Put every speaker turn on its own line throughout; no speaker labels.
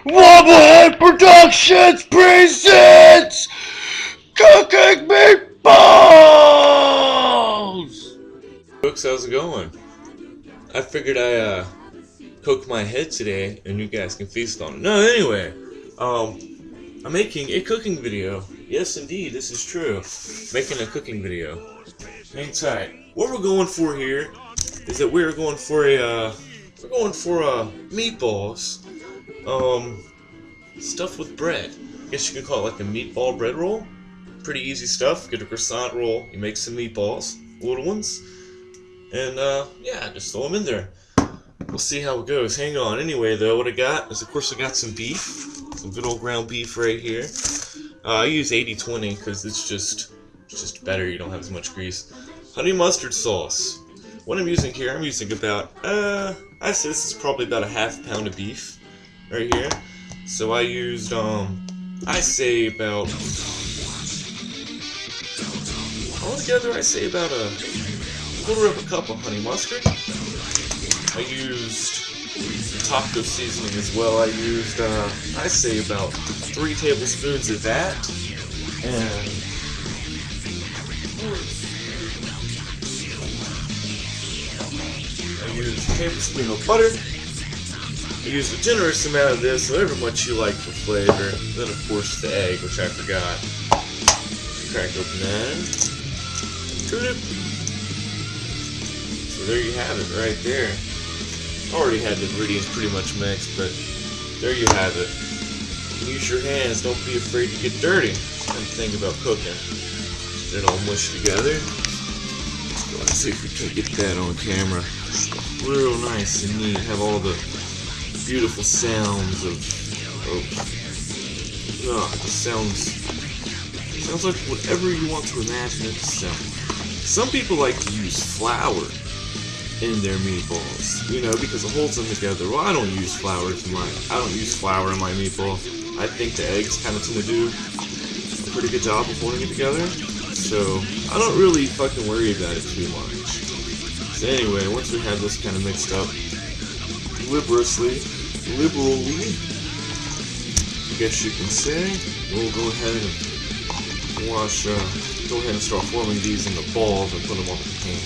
Mrwobblehead Productions presents Cooking Meatballs!
Folks, how's it going? I figured I cook my head today and you guys can feast on it. No, anyway, I'm making a cooking video. Yes, indeed, this is true. Making a cooking video. Hang tight. What we're going for here is that we're going for meatballs, stuffed with bread. I guess you could call it like a meatball bread roll. Pretty easy stuff. Get a croissant roll. You make some meatballs, little ones, and yeah, just throw them in there. We'll see how it goes. Hang on. Anyway, though, what I got is, of course, I got some beef, some good old ground beef right here. I use 80-20 because it's just better. You don't have as much grease. Honey mustard sauce. What I'm using here, I'm using about I say this is probably about a ½ pound of beef right here. So I used I say about altogether I say about a quarter of a cup of honey mustard. I used taco seasoning as well. I used I say about 3 tablespoons of that, and I used a tablespoon of butter. I used a generous amount of this, however much you like for flavor. Then of course the egg, which I forgot. Crack open that. So there you have it, right there. Already had the ingredients pretty much mixed, but there you have it. Use your hands, don't be afraid to get dirty. And think about cooking. Get it all mushed together. Let's see if we can get that on camera. Real nice and neat. Have all the beautiful sounds of the sounds like whatever you want to imagine it to sound. Some people like to use flour in their meatballs, you know, because it holds them together. Well, I don't use flour in my meatball. I think the eggs kind of tend to do a pretty good job of holding it together, so I don't really fucking worry about it too much. So anyway, once we have this kind of mixed up liberally, I guess you can say, we'll go ahead and go ahead and start forming these into balls and put them on the pan.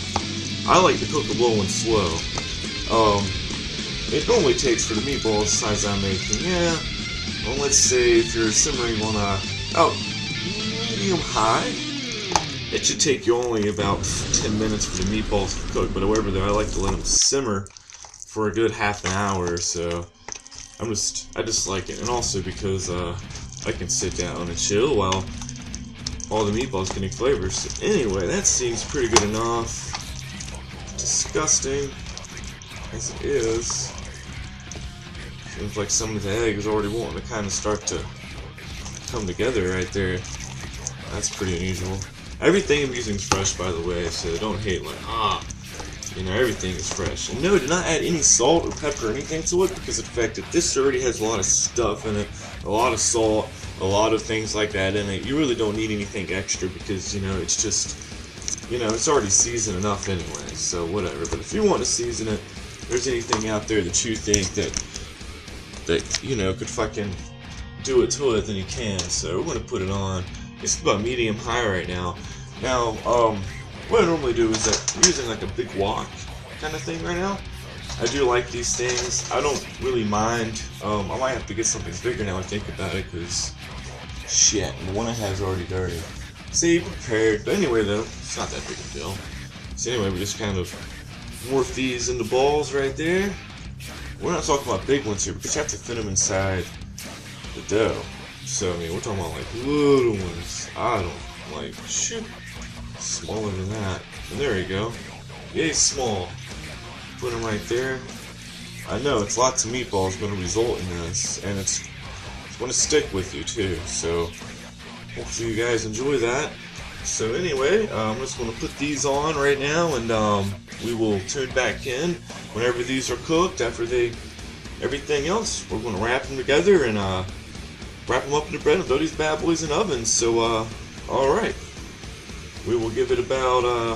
I like to cook them low and slow. It normally takes for the meatballs the size I'm making, yeah. Well, let's say if you're simmering on a medium high, it should take you only about 10 minutes for the meatballs to cook. But however, though, I like to let them simmer for a good ½ an hour or so. I just like it, and also because I can sit down and chill while all the meatballs getting flavors. So anyway, that seems pretty good enough. Disgusting as it is. Seems like some of the egg is already wanting to kind of start to come together right there. That's pretty unusual. Everything I'm using is fresh, by the way, so don't hate like, you know, everything is fresh. And no, do not add any salt or pepper or anything to it, because of the fact that this already has a lot of stuff in it, a lot of salt, a lot of things like that in it. You really don't need anything extra because, you know, it's just, you know, it's already seasoned enough anyway, so whatever. But if you want to season it, if there's anything out there that you think that you know, could fucking do it to it, then you can. So we're going to put it on. It's about medium high right now. Now, what I normally do is that I'm using like a big wok kind of thing right now. I do like these things. I don't really mind. I might have to get something bigger now and think about it, because shit, the one I have is already dirty. See, prepared. But anyway, though, it's not that big a deal. So anyway, we just kind of morph these into balls right there. We're not talking about big ones here, because you have to fit them inside the dough. So, I mean, we're talking about like little ones. I don't like shit smaller than that. And there you go. Yay, small. Put them right there. I know it's lots of meatballs going to result in this, and it's going to stick with you too. So, hopefully you guys enjoy that. So anyway, I'm just going to put these on right now, and we will tune back in whenever these are cooked. After everything else, we're going to wrap them together and wrap them up in the bread and throw these bad boys in ovens. So alright, we will give it about a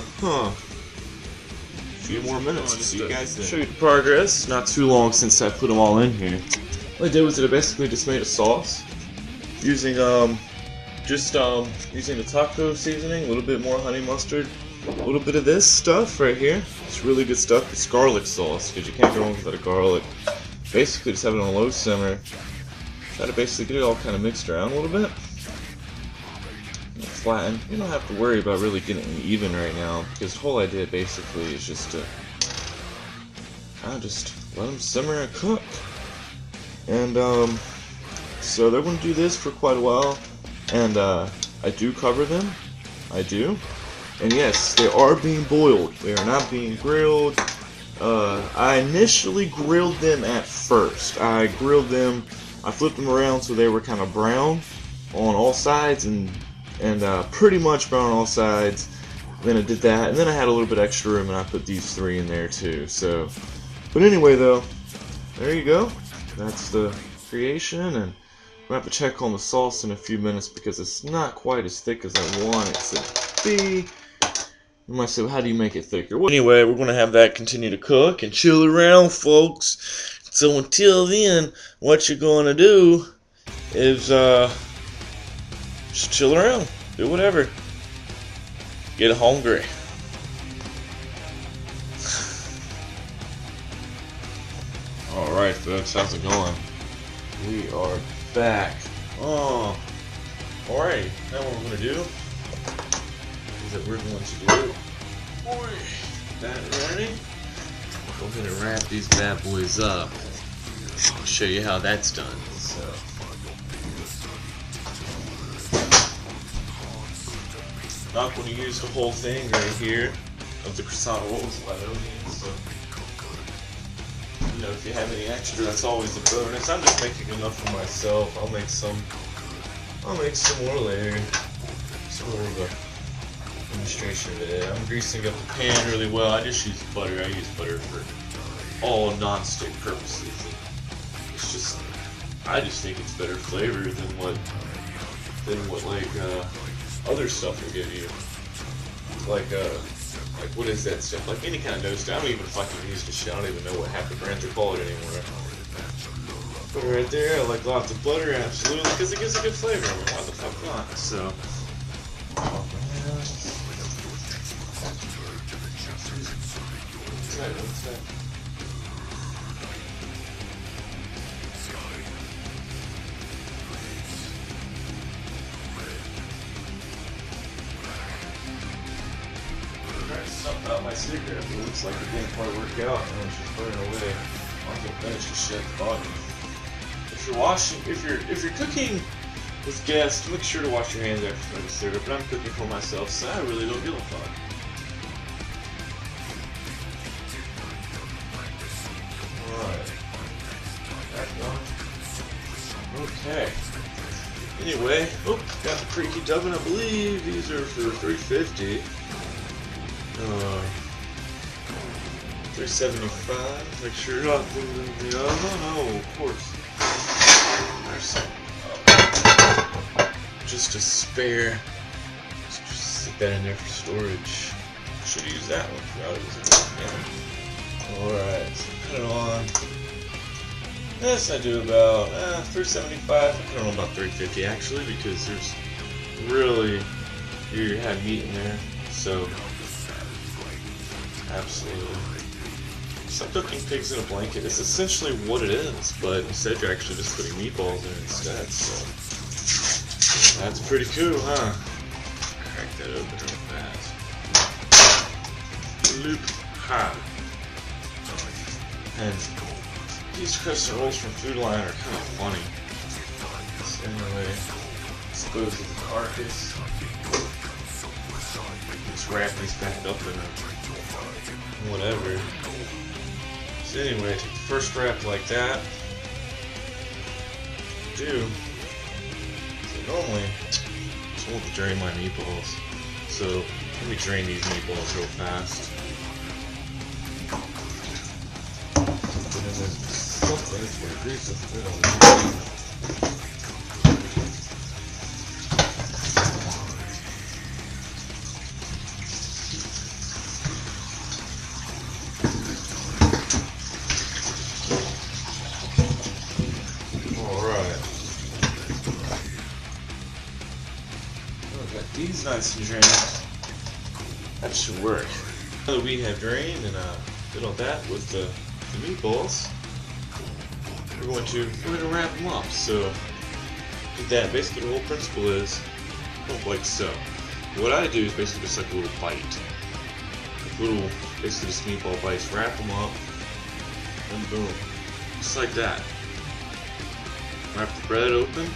few more minutes. See you guys then. Show you the progress. Not too long since I put them all in here. what I did was that I basically just made a sauce using using the taco seasoning, a little bit more honey mustard, a little bit of this stuff right here. It's really good stuff. It's garlic sauce because you can't go wrong without a garlic. Basically, just have it on a low simmer. Try to basically get it all kind of mixed around a little bit. Flatten. You don't have to worry about really getting it even right now because the whole idea basically is just to just let them simmer and cook. And so they're going to do this for quite a while. And I do cover them. I do. And yes, they are being boiled. They are not being grilled. I initially grilled them at first. I grilled them. I flipped them around so they were kind of brown on all sides and pretty much brown on all sides. Then I did that, and then I had a little bit extra room, and I put these 3 in there too. So, but anyway, though, there you go. That's the creation, and I'm gonna have to check on the sauce in a few minutes because it's not quite as thick as I want it to be. You might say, well, how do you make it thicker? Well, anyway, we're gonna have that continue to cook and chill around, folks. So until then, what you're gonna do is just chill around, do whatever, get hungry. Alright folks, how's it going? We are back. Oh, alright, now what we're going to do is that we're going to do, that ready? Go ahead and wrap these bad boys up. I'll show you how that's done. So, not going to use the whole thing right here of the croissant rolls, so you know, if you have any extra, that's always a bonus. I'm just making enough for myself. I'll make some more later. Some more of a demonstration of it. I'm greasing up the pan really well. I just use butter. I use butter for all non-stick purposes. It's just, I just think it's better flavor than what like other stuff will give you. Like what is that stuff? Like any kind of dough stuff. I don't even fucking use this shit. I don't even know what half the brands are called anymore. But right there, I like lots of butter, absolutely, because it gives a good flavor. I mean, why the fuck not? So, oh man. What's that? Something about my cigarette, but it looks like it didn't quite work out and it's just burning away. I'll get finished the shit at the bottom. If you're cooking with guests, make sure to wash your hands after smoking a cigarette, but I'm cooking for myself, so I really don't give a fuck. Alright. That done. Okay. Anyway, got the creaky oven, I believe. These are for 350. 375. Make sure you're not putting them in the oven. No, of course. There's some. Just a spare. Just stick that in there for storage. Should have used that one. Alright, so put it on. This I do about 375. I don't know about 350 actually, because there's really you have meat in there. So. Absolutely. So cooking pigs in a blanket is essentially what it is, but instead you're actually just putting meatballs in it instead, so that's pretty cool, huh? Crack that open real fast. Loop ha. And these crescent rolls from Food Line are kind of funny. So anyway, dispose of the carcass. Just wrap these back up in a whatever. So anyway, take the first wrap like that. So normally, I just want to drain my meatballs. So let me drain these meatballs real fast. And then there's something that's where grease is good on the these nice and drained. That should work. Now that we have drained and did all that with the meatballs, we're going to wrap them up. So with that, basically the whole principle is like so. What I do is basically just like a little bite, basically just meatball bites. Wrap them up, and boom, just like that. Wrap the bread open,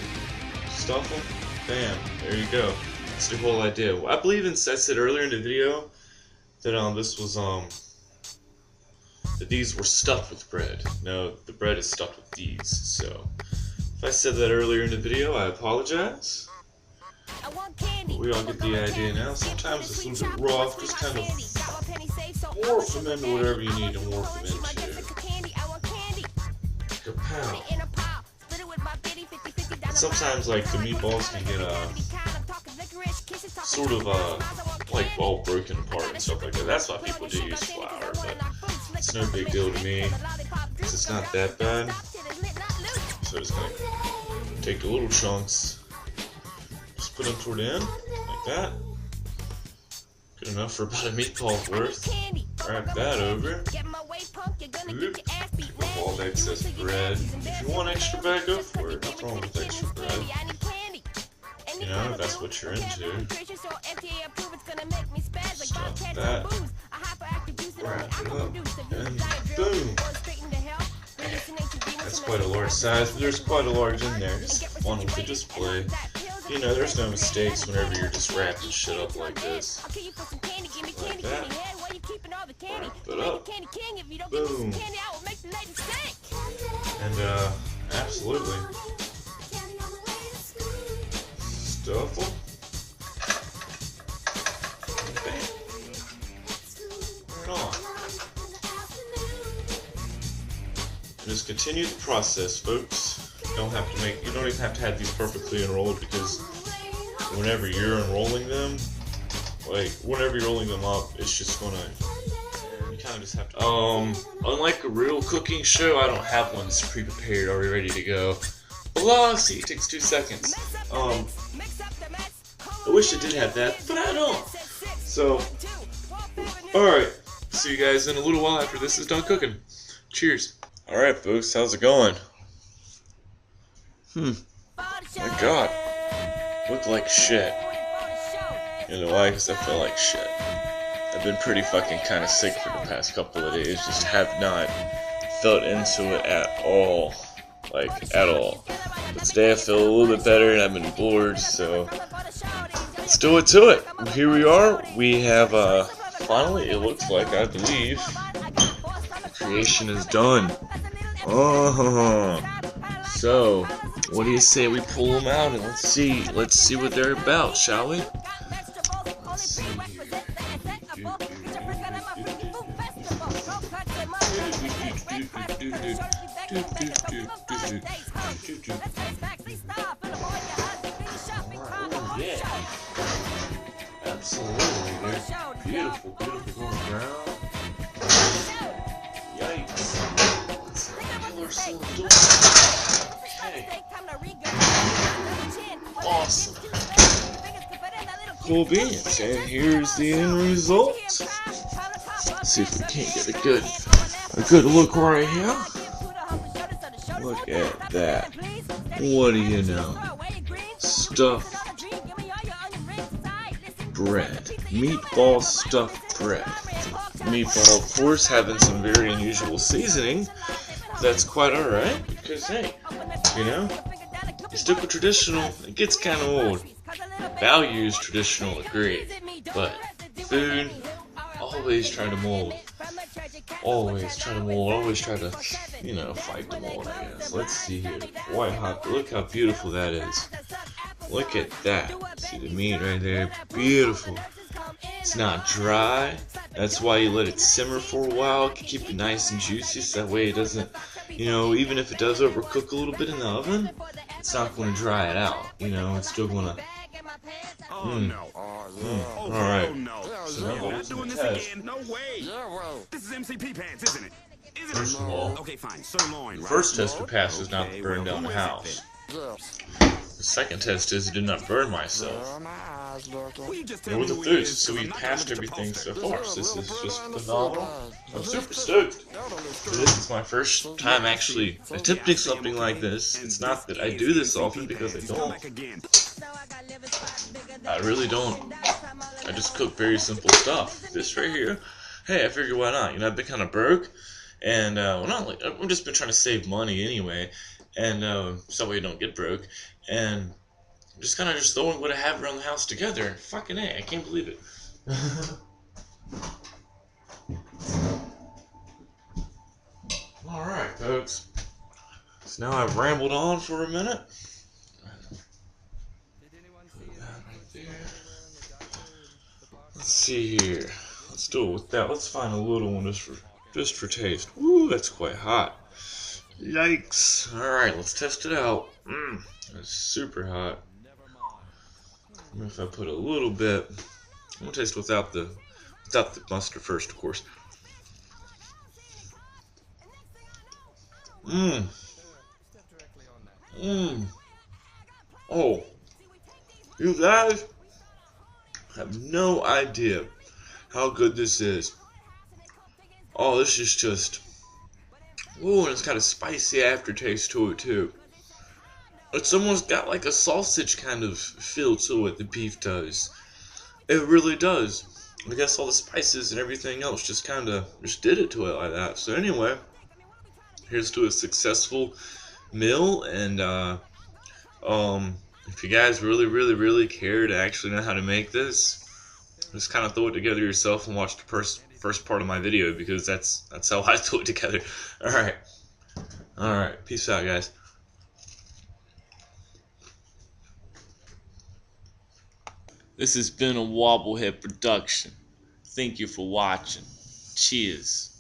stuff them, bam, there you go. That's the whole idea. I believe I said earlier in the video that this was that these were stuffed with bread. No, the bread is stuffed with these. So if I said that earlier in the video, I apologize. But we all get the idea now. Sometimes it's a little bit rough, just kind of morph them into whatever you need to morph them into. Kapow. Sometimes like the meatballs can get sort of like all broken apart and stuff like that. That's why people do use flour, but it's no big deal to me because it's not that bad. So just gonna take the little chunks, just put them toward the end like that. Good enough for about a meatball worth. Wrap that over. Oop. Pick up all the excess bread. If you want extra bread, go for it. Nothing wrong with extra bread. You know, if that's what you're into. Stuff that. Wrap it up. And boom. That's quite a large size, but there's quite a large in there. Just fun with the display. You know, there's no mistakes whenever you're just wrapping shit up like this. Like that. Wrap it up. Boom. And, absolutely. Stuff them. Bam. Right on. And just continue the process, folks. You don't even have to have these perfectly enrolled, because whenever you're enrolling them, like whenever you're rolling them up, it's just gonna, you kind of just have to. Unlike a real cooking show, I don't have one that's pre-prepared, already ready to go. Blah, see, it takes 2 seconds. I wish I did have that, but I don't. So, alright, see you guys in a little while after this is done cooking. Cheers. Alright folks, how's it going? My god. Look like shit. You know why? Because I feel like shit. I've been pretty fucking kind of sick for the past couple of days. Just have not felt into it at all. Like, at all. But today I feel a little bit better and I've been bored, so let's do it to it. Here we are. We have, finally, it looks like, I believe, the creation is done. So, what do you say we pull them out and let's see what they're about, shall we? Let's see here. Yeah. Absolutely, they're beautiful, beautiful going brown. Yikes. Okay. Awesome. Cool beans. And here's the end result. Let's see if we can't get a good look right here. Look at that. What do you know? Stuffed bread. Meatball stuffed bread. Meatball, of course, having some very unusual seasoning. That's quite alright, because hey, you know, you stick with traditional, it gets kind of old. Values traditional, agree, but food, always try to mold. Always try to mold, always try to, you know, fight the mold, I guess. Let's see here, white hot, look how beautiful that is. Look at that, see the meat right there, beautiful. It's not dry. That's why you let it simmer for a while. Keep it nice and juicy so that way it doesn't, you know, even if it does overcook a little bit in the oven, it's not going to dry it out. You know, it's still going to. Alright. So now we'll do the test.
No way. This is MCP pants, isn't it?
First of all,
okay, fine. Sirloin,
the
right?
first test we passed is not to burn down the house. The second test is I did not burn myself.
Will you just
And
tell
with
me
the
who he
food,
is?
so
'Cause
we
I'm not gonna
passed
look at your
everything so
poster.
far. So this is just phenomenal. I'm super stoked. This is my first time actually attempting something like this. It's not that I do this often because I don't. I really don't. I just cook very simple stuff. This right here, hey, I figured why not? You know, I've been kind of broke, and well, not like I've just been trying to save money anyway, and so we don't get broke, and just kind of just throwing what I have around the house together. Fucking A, I can't believe it. Alright, folks. So now I've rambled on for a minute. Let's see here. Let's do it with that. Let's find a little one just for taste. Ooh, that's quite hot. Yikes. Alright, let's test it out. That's super hot. If I put a little bit, I'm gonna taste without the mustard first, of course. Oh, you guys have no idea how good this is. Oh, this is just, ooh, and it's got a spicy aftertaste to it too. It's almost got like a sausage kind of feel to it, the beef does. It really does. I guess all the spices and everything else just kind of just did it to it like that. So anyway, here's to a successful meal, and if you guys really care to actually know how to make this, just kind of throw it together yourself and watch the first part of my video, because that's how I throw it together. Alright, peace out, guys. This has been a Wobblehead production. Thank you for watching. Cheers.